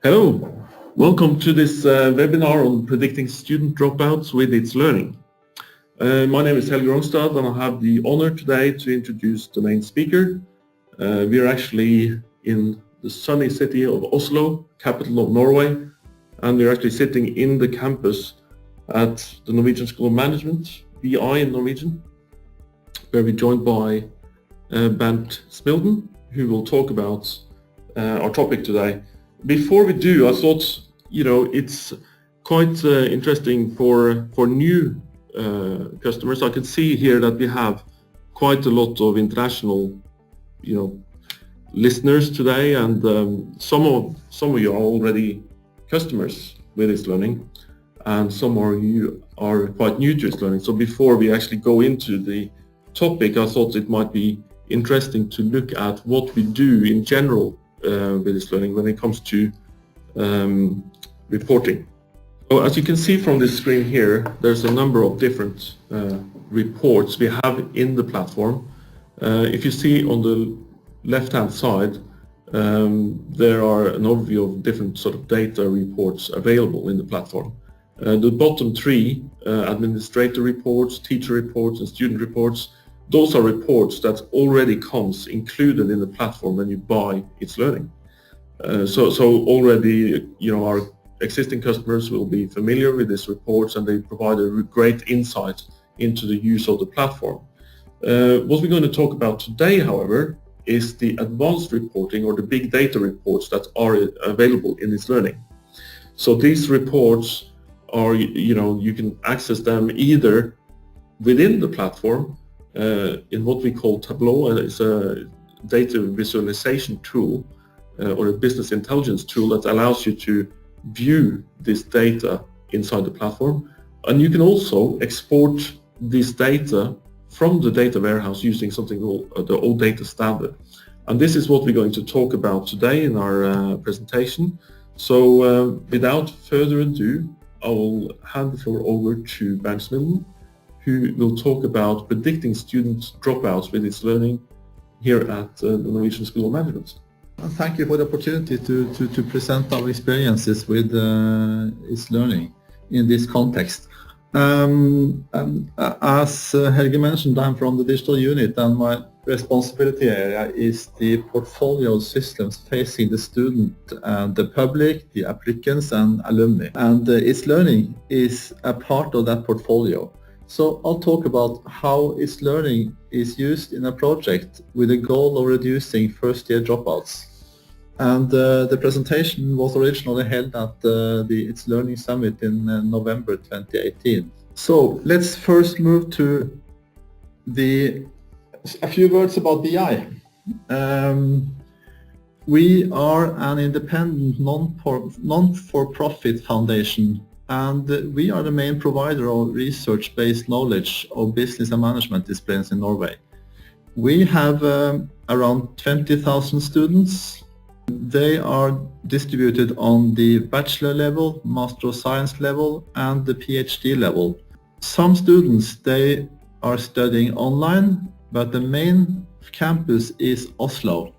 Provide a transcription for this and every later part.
Hello, welcome to this webinar on predicting student dropouts with itslearning. My name is Helge Rongstad and I have the honor today to introduce the main speaker. We are actually in the sunny city of Oslo, capital of Norway, and we're actually sitting in the campus at the Norwegian School of Management, BI in Norwegian, where we're joined by Bernt Smilden, who will talk about our topic today. Before we do, I thought, it's quite interesting for new customers. I can see here that we have quite a lot of international, listeners today, and some of you are already customers with itslearning, and some of you are quite new to itslearning. So before we actually go into the topic, I thought it might be interesting to look at what we do in general with itslearning when it comes to reporting. So as you can see from this screen here, there's a number of different reports we have in the platform. If you see on the left-hand side, there are an overview of different sort of data reports available in the platform. The bottom three, administrator reports, teacher reports, and student reports, those are reports that already comes included in the platform when you buy itslearning. So already, our existing customers will be familiar with these reports, and they provide a great insight into the use of the platform. What we're going to talk about today, however, is the advanced reporting or the big data reports that are available in itslearning. So these reports are, you can access them either within the platform in what we call Tableau. It's a data visualization tool or a business intelligence tool that allows you to view this data inside the platform. And you can also export this data from the data warehouse using something called the OData standard. And this is what we're going to talk about today in our presentation. So without further ado, I will hand the floor over to Bernt Smilden, who will talk about predicting student dropouts with itslearning here at the Norwegian School of Management. Thank you for the opportunity to present our experiences with itslearning in this context. As Helge mentioned, I'm from the digital unit, and my responsibility area is the portfolio systems facing the student and the public, the applicants and alumni. And itslearning is a part of that portfolio. So I'll talk about how itslearning is used in a project with the goal of reducing first-year dropouts. And the presentation was originally held at the itslearning summit in November 2018. So let's first move to a few words about BI. We are an independent non-for-profit foundation, and we are the main provider of research-based knowledge of business and management disciplines in Norway. We have around 20,000 students. They are distributed on the bachelor level, Master of Science level, and the PhD level. Some students, they are studying online, but the main campus is Oslo.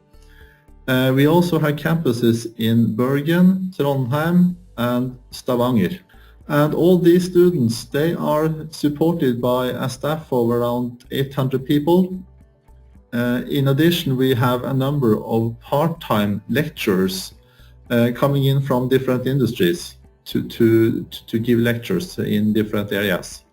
We also have campuses in Bergen, Trondheim, and Stavanger. And all these students, they are supported by a staff of around 800 people. In addition, we have a number of part-time lecturers coming in from different industries to give lectures in different areas.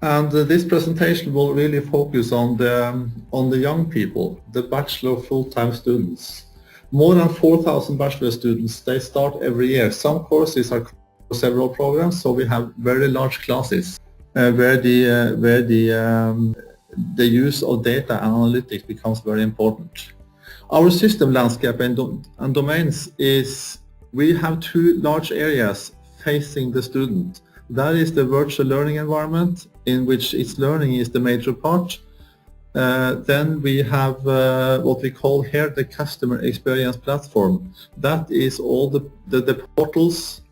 And this presentation will really focus on the young people, the bachelor full-time students. More than 4,000 bachelor students, they start every year. Some courses are several programs, so we have very large classes where the use of data analytics becomes very important. Our system landscape and domains is, we have two large areas facing the student. That is the virtual learning environment, in which itslearning is the major part. Then we have what we call here the customer experience platform. That is all the portals,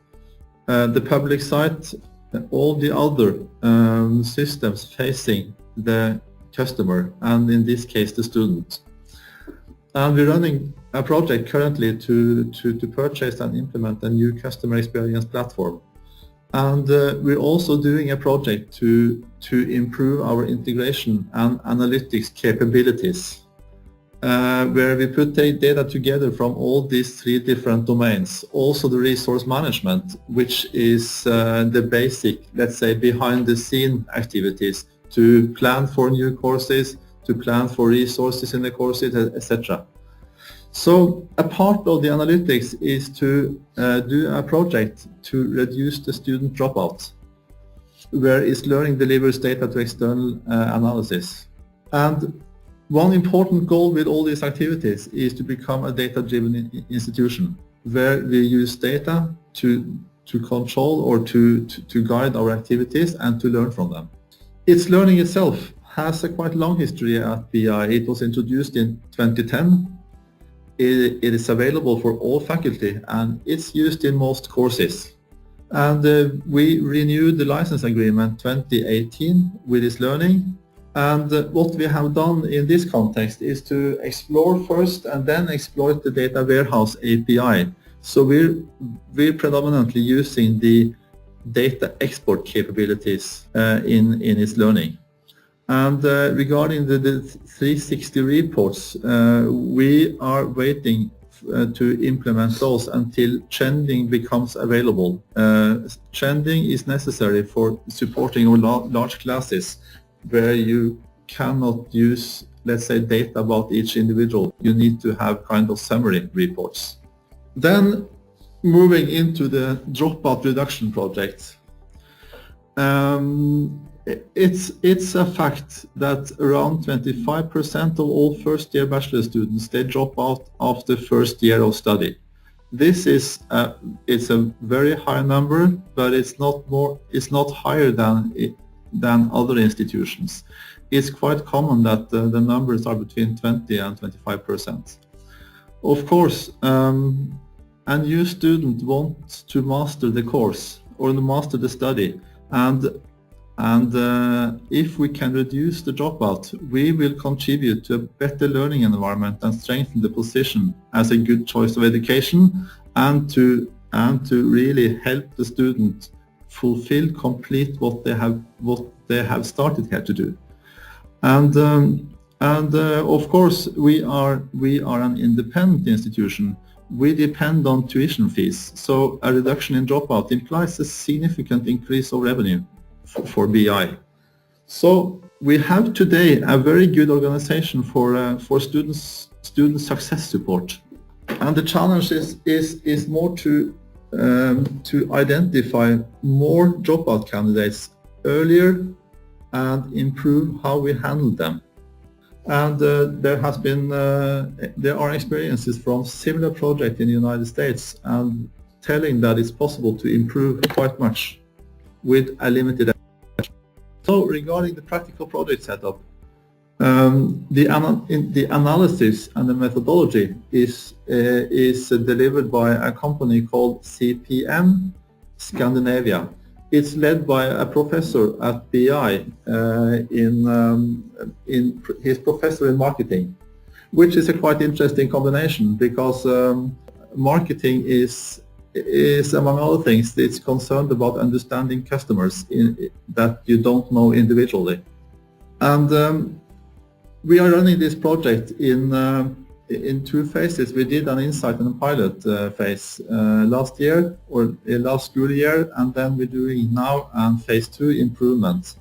the public site, all the other systems facing the customer, and in this case the student. And we're running a project currently to purchase and implement a new customer experience platform. And we're also doing a project to improve our integration and analytics capabilities, where we put data together from all these three different domains. Also the resource management, which is the basic, let's say, behind the scene activities to plan for new courses, to plan for resources in the courses, etc. So a part of the analytics is to do a project to reduce the student dropout, where itslearning delivers data to external analysis. And one important goal with all these activities is to become a data-driven institution, where we use data to control or to guide our activities and to learn from them. Itslearning itself has a quite long history at BI. It was introduced in 2010. It is available for all faculty and it's used in most courses. And we renewed the license agreement 2018 with itslearning. And what we have done in this context is to explore first and then exploit the data warehouse API. So we're predominantly using the data export capabilities in itslearning. And regarding the 360 reports, we are waiting to implement those until trending becomes available. Trending is necessary for supporting our large classes where you cannot use, let's say, data about each individual. You need to have kind of summary reports. Then moving into the dropout reduction project. It's a fact that around 25% of all first-year bachelor students, they drop out after first year of study. This is it's a very high number, but it's not higher than other institutions. It's quite common that the numbers are between 20 and 25%. Of course, a new student wants to master the course or master the study, and if we can reduce the dropout, we will contribute to a better learning environment and strengthen the position as a good choice of education, and to really help the student complete what they have started here to do. And of course, we are an independent institution. We depend on tuition fees, so a reduction in dropout implies a significant increase of revenue for BI. So we have today a very good organization for student success support, and the challenge is more to identify more dropout candidates earlier and improve how we handle them. And there are experiences from similar projects in the United States and telling that it's possible to improve quite much with a limited effort. So regarding the practical project setup, the analysis and the methodology is delivered by a company called CPM Scandinavia. It's led by a professor at BI, his professor in marketing, which is a quite interesting combination because marketing is among other things, it's concerned about understanding customers that you don't know individually. And we are running this project in two phases. We did an insight and a pilot phase last year or last school year, and then we're doing now phase 2 improvement.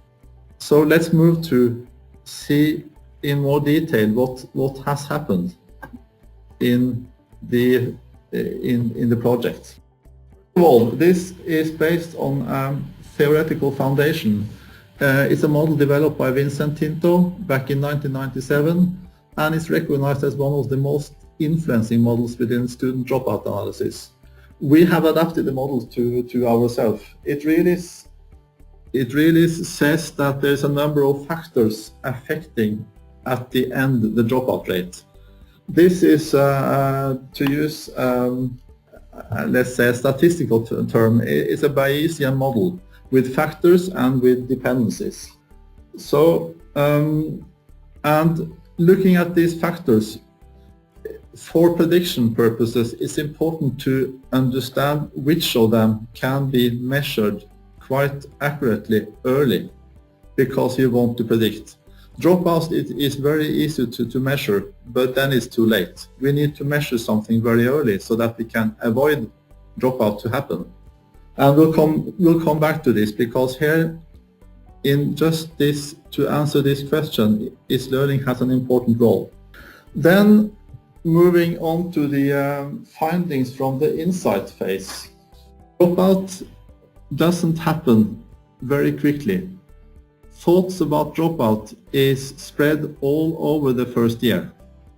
So let's move to see in more detail what has happened in the project. First of all, this is based on a theoretical foundation. It's a model developed by Vincent Tinto back in 1997, and is recognized as one of the most influencing models within student dropout analysis. We have adapted the model to ourselves. It really says that there's a number of factors affecting at the end the dropout rate. This is, to use let's say a statistical term, it's a Bayesian model with factors and with dependencies. So, and looking at these factors, for prediction purposes, it's important to understand which of them can be measured quite accurately early, because you want to predict. Dropouts, it is very easy to measure, but then it's too late. We need to measure something very early so that we can avoid dropout to happen. And we'll come back to this, because here in just this, to answer this question, itslearning has an important role. Then moving on to the findings from the insight phase. Dropout doesn't happen very quickly. Thoughts about dropout is spread all over the first year.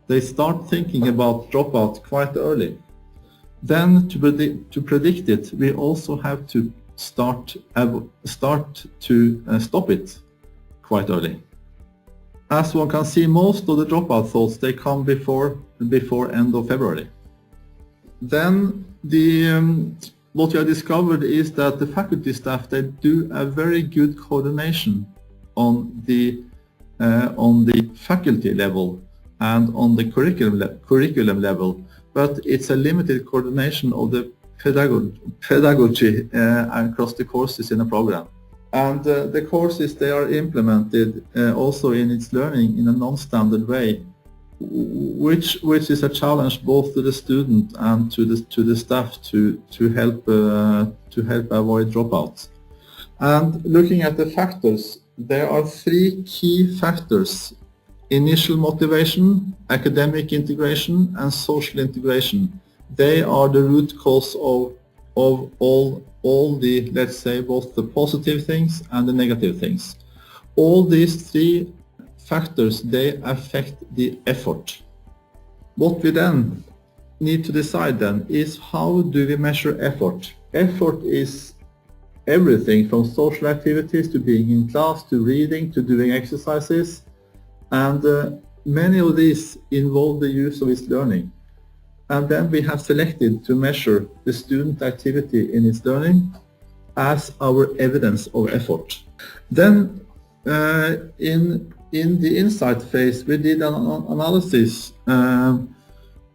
They start thinking about dropout quite early. Then to predict it, we also have to start to stop it quite early. As one can see, most of the dropout thoughts, they come before end of February. Then what we have discovered is that the faculty staff, they do a very good coordination on the faculty level and on the curriculum level, but it's a limited coordination of the pedagogy across the courses in a program. And the courses, they are implemented also in itslearning in a non-standard way, which is a challenge both to the student and to the staff to help avoid dropouts. And looking at the factors, there are 3 key factors: initial motivation, academic integration, and social integration. They are the root cause of all the, let's say, both the positive things and the negative things. All these 3 factors, they affect the effort. What we then need to decide then is, how do we measure effort? Effort is everything from social activities to being in class, to reading, to doing exercises, and many of these involve the use of itslearning. And then we have selected to measure the student activity in itslearning as our evidence of effort. Then in the insight phase, we did an analysis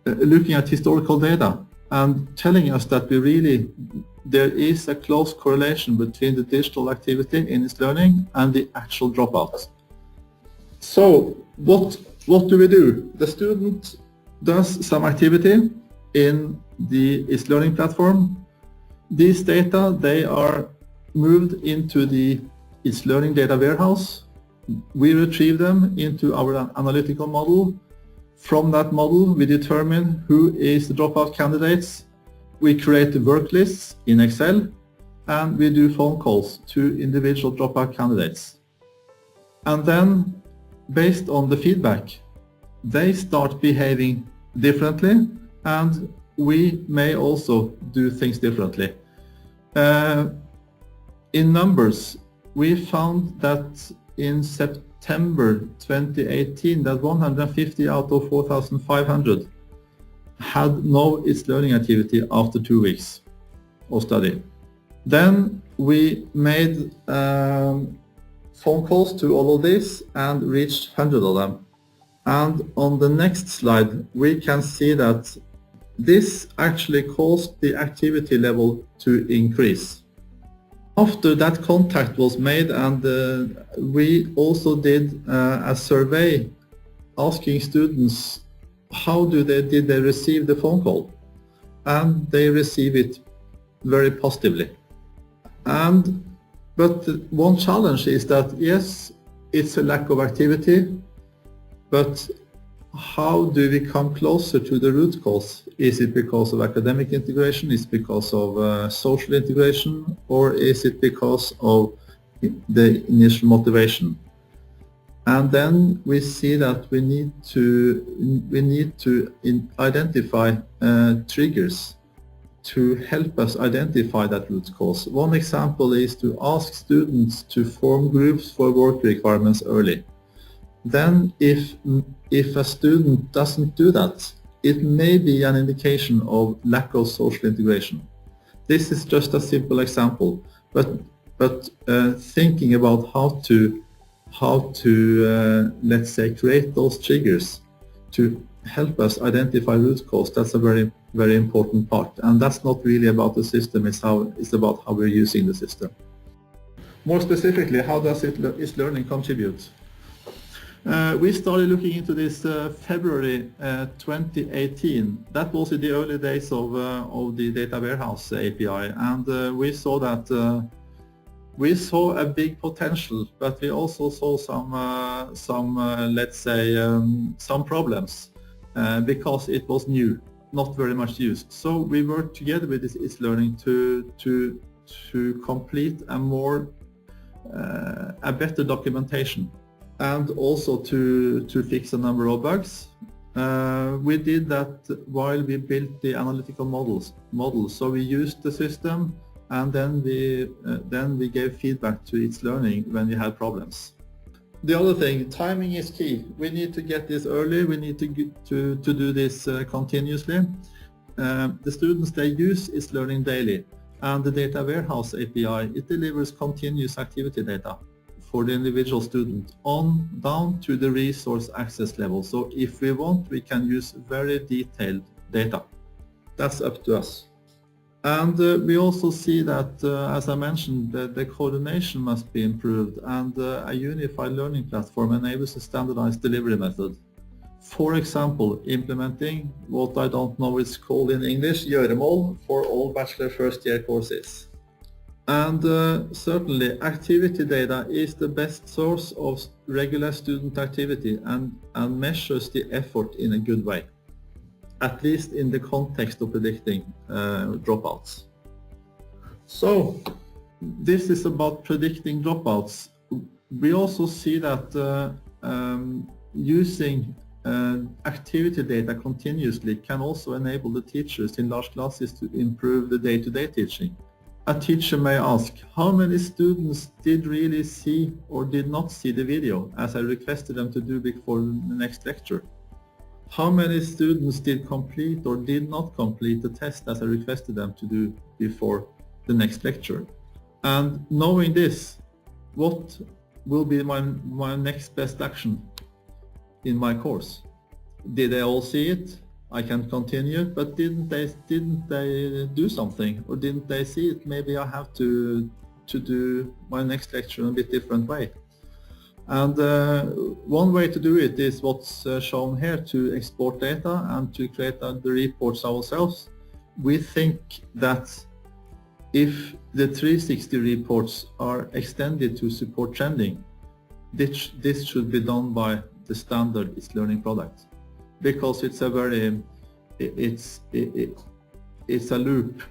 looking at historical data and telling us that there is a close correlation between the digital activity in itslearning and the actual dropouts. So what do we do? The student does some activity in the itslearning platform. These data, they are moved into the itslearning data warehouse. We retrieve them into our analytical model. From that model, we determine who is the dropout candidates. We create the work lists in Excel, and we do phone calls to individual dropout candidates. And then, based on the feedback, they start behaving differently, and we may also do things differently. In numbers, we found that in September 2018 that 150 out of 4,500 had no itslearning activity after 2 weeks of study. Then we made phone calls to all of this and reached 100 of them. And on the next slide, we can see that this actually caused the activity level to increase. After that contact was made, and we also did a survey asking students how did they receive the phone call, and they receive it very positively. But one challenge is that, yes, it's a lack of activity, but how do we come closer to the root cause? Is it because of academic integration? Is it because of social integration? Or is it because of the initial motivation? And then we see that we need to identify triggers to help us identify that root cause. One example is to ask students to form groups for work requirements early. Then if a student doesn't do that, it may be an indication of lack of social integration. This is just a simple example, but thinking about how to let's say create those triggers to help us identify root cause. That's a very, very important part. And that's not really about the system, it's about how we're using the system. More specifically, how does itslearning contribute? We started looking into this February 2018. That was in the early days of the data warehouse API, and we saw that we saw a big potential, but we also saw some let's say some problems because it was new, not very much used. So we worked together with this itslearning to complete a better documentation, and also to fix a number of bugs. We did that while we built the analytical models. So we used the system, and then we gave feedback to itslearning when we had problems. The other thing, timing is key. We need to get this early. We need to do this continuously. The students, they use itslearning daily, and the data warehouse API, it delivers continuous activity data for the individual student on down to the resource access level. So if we want, we can use very detailed data. That's up to us. And we also see that, as I mentioned, the coordination must be improved, and a unified learning platform enables a standardized delivery method. For example, implementing what I don't know it's called in English, gjøremål, for all bachelor first year courses. And certainly activity data is the best source of regular student activity and measures the effort in a good way, at least in the context of predicting dropouts. So this is about predicting dropouts. We also see that using activity data continuously can also enable the teachers in large classes to improve the day-to-day teaching. A teacher may ask, how many students did really see or did not see the video as I requested them to do before the next lecture? How many students did complete or did not complete the test as I requested them to do before the next lecture? And knowing this, what will be my next best action in my course? Did they all see it? I can continue, but didn't they do something, or didn't they see it? Maybe I have to do my next lecture in a bit different way. And one way to do it is what's shown here, to export data and to create the reports ourselves. We think that if the 360 reports are extended to support trending, this should be done by the standard itslearning product, because it's a very it's a loop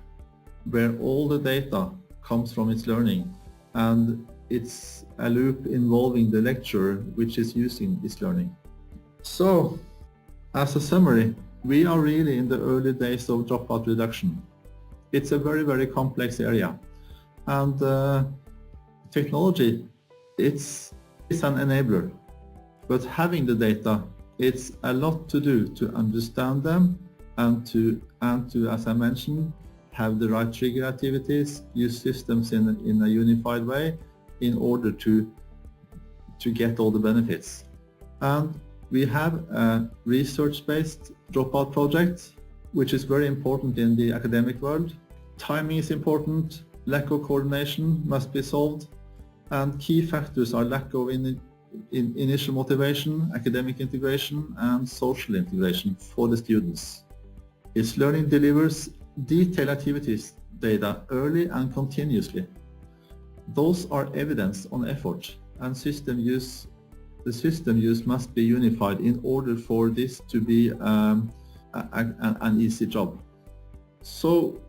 where all the data comes from itslearning, and it's a loop involving the lecturer which is using itslearning. So, as a summary, we are really in the early days of dropout reduction. It's a very, very complex area, and technology, it's an enabler, but having the data, it's a lot to do to understand them and to, as I mentioned, have the right trigger activities, use systems in a unified way in order to get all the benefits. And we have a research-based dropout project, which is very important in the academic world. Timing is important, lack of coordination must be solved, and key factors are lack of initial motivation, academic integration, and social integration for the students. itslearning delivers detailed activities data early and continuously. Those are evidence on effort, and the system use must be unified in order for this to be an easy job. So,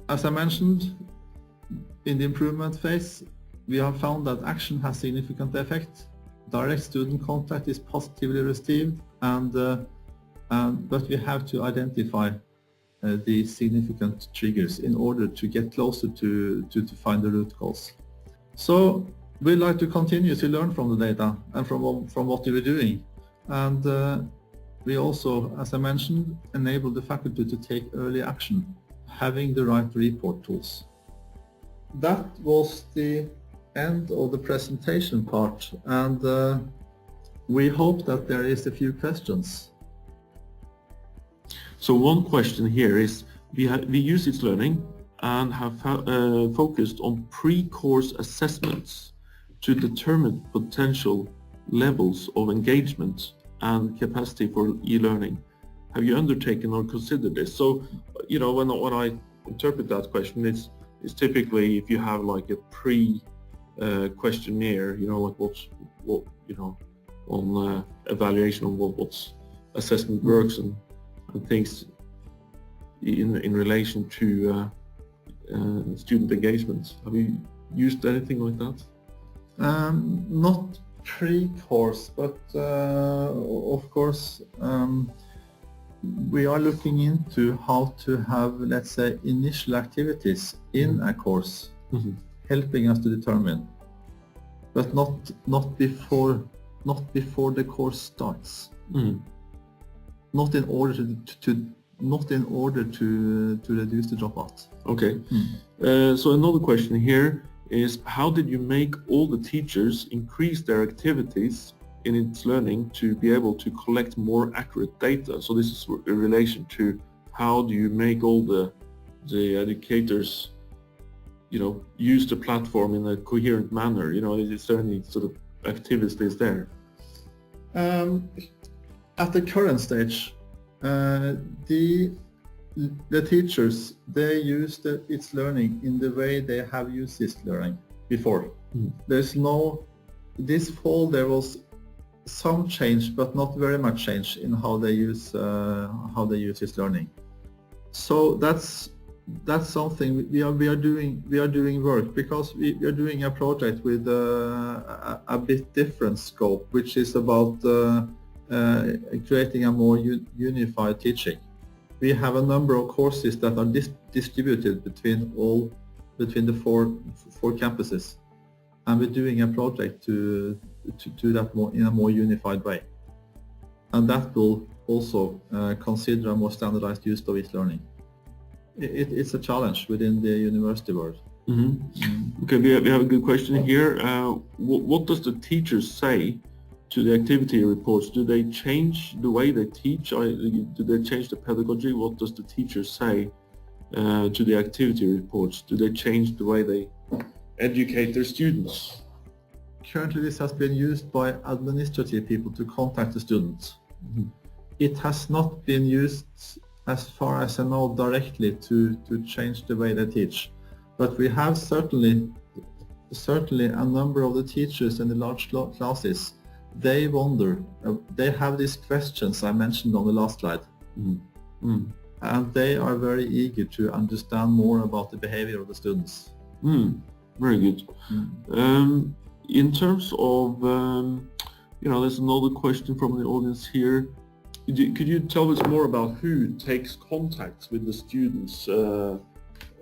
as I mentioned, in the improvement phase, we have found that action has significant effect. Direct student contact is positively received, but we have to identify the significant triggers in order to get closer to find the root cause. So we'd like to continue to learn from the data and from what you're doing, and we also, as I mentioned, enable the faculty to take early action, having the right report tools. That was the end of the presentation part, and we hope that there is a few questions. So one question here is, we use itslearning and have focused on pre-course assessments to determine potential levels of engagement and capacity for e-learning. Have you undertaken or considered this? So, you know, when I interpret that question, it's typically if you have like a questionnaire, you know, like what you know, on evaluation of what's assessment works and things in relation to student engagement. Have you used anything like that? Not pre-course, but of course we are looking into how to have, let's say, initial activities in a course, helping us to determine, but not before the course starts. Not in order to reduce the dropout. Okay. So another question here is, how did you make all the teachers increase their activities in itslearning to be able to collect more accurate data? So this is in relation to how do you make all the educators, you know, use the platform in a coherent manner? You know, is there any sort of activities there? At the current stage, the teachers, they use itslearning in the way they have used itslearning before. There's no, this fall there was some change, but not very much change in how they use itslearning. So that's something we are doing work, because we are doing a project with a bit different scope, which is about creating a more unified teaching. We have a number of courses that are distributed between the four campuses, and we're doing a project to do that in a more unified way, and that will also consider a more standardized use of itslearning. It's a challenge within the university world. Okay, we have a good question here. What does the teachers say to the activity reports? Do they change the way they teach? Do they change the pedagogy? What does the teachers say to the activity reports? Do they change the way they educate their students? Currently this has been used by administrative people to contact the students. It has not been used, as far as I know, directly to change the way they teach. But we have certainly a number of the teachers in the large classes. They wonder, they have these questions I mentioned on the last slide, and they are very eager to understand more about the behavior of the students. Very good. In terms of, you know, there's another question from the audience here. Could you tell us more about who takes contact with the students,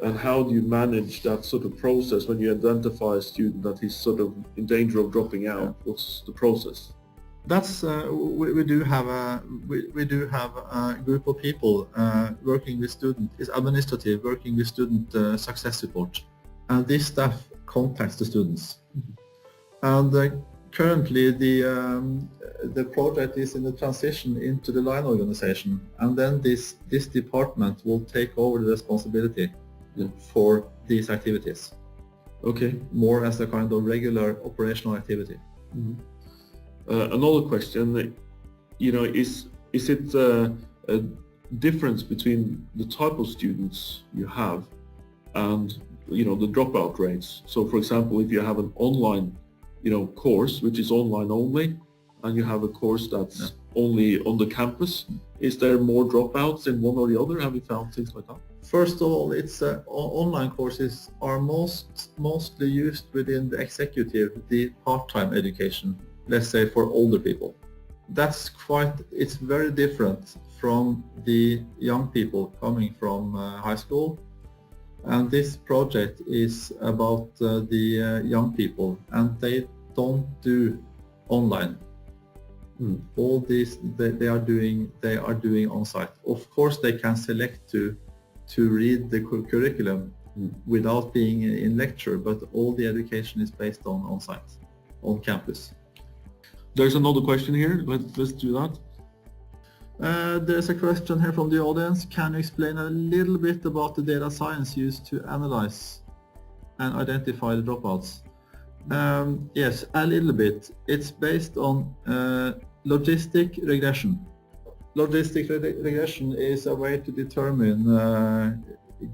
and how do you manage that sort of process when you identify a student that is sort of in danger of dropping out? What's the process? That's we do have a group of people working with students. It's administrative, working with student success support, and this staff contacts the students. And currently the project is in the transition into the line organization, and then this department will take over the responsibility for these activities. Okay. More as a kind of regular operational activity. Another question, you know, is it a difference between the type of students you have and, you know, the dropout rates? So for example, if you have an online, you know, course which is online only, and you have a course that's only on the campus, is there more dropouts in one or the other? Have you found things like that? First of all, it's online courses are mostly used within the executive, the part-time education, let's say for older people. It's very different from the young people coming from high school, and this project is about the young people, and they don't do online. All these they are doing on site. Of course, they can select to read the curriculum without being in lecture, but all the education is based on site, on campus. There's another question here. Let's do that. There's a question here from the audience. Can you explain a little bit about the data science used to analyze and identify the dropouts? Yes, a little bit. It's based on logistic regression. Logistic regression is a way to determine,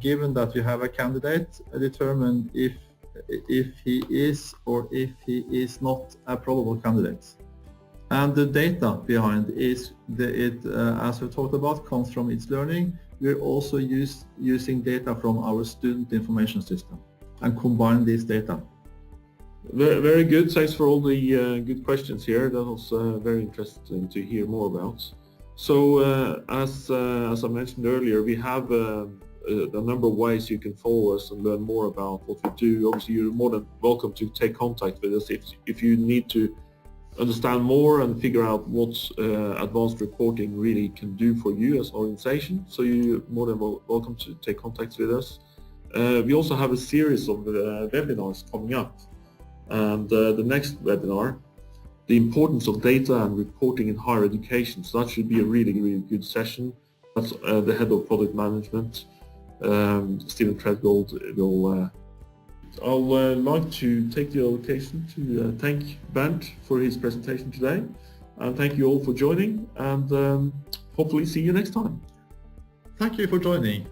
given that you have a candidate, determine if he is or if he is not a probable candidate. And the data behind is, as we talked about, comes from itslearning. We're also using data from our student information system and combine this data. Very, very good. Thanks for all the good questions here. That was very interesting to hear more about. So as I mentioned earlier, we have a number of ways you can follow us and learn more about what we do. Obviously, you're more than welcome to take contact with us if you need to understand more and figure out what advanced reporting really can do for you as an organization. So you're more than welcome to take contact with us. We also have a series of webinars coming up. And the next webinar, the importance of data and reporting in higher education. So that should be a really, really good session. That's the head of product management, Stephen Treadgold, will. I'll like to take the occasion to thank Bernt for his presentation today, and thank you all for joining, and hopefully see you next time. Thank you for joining.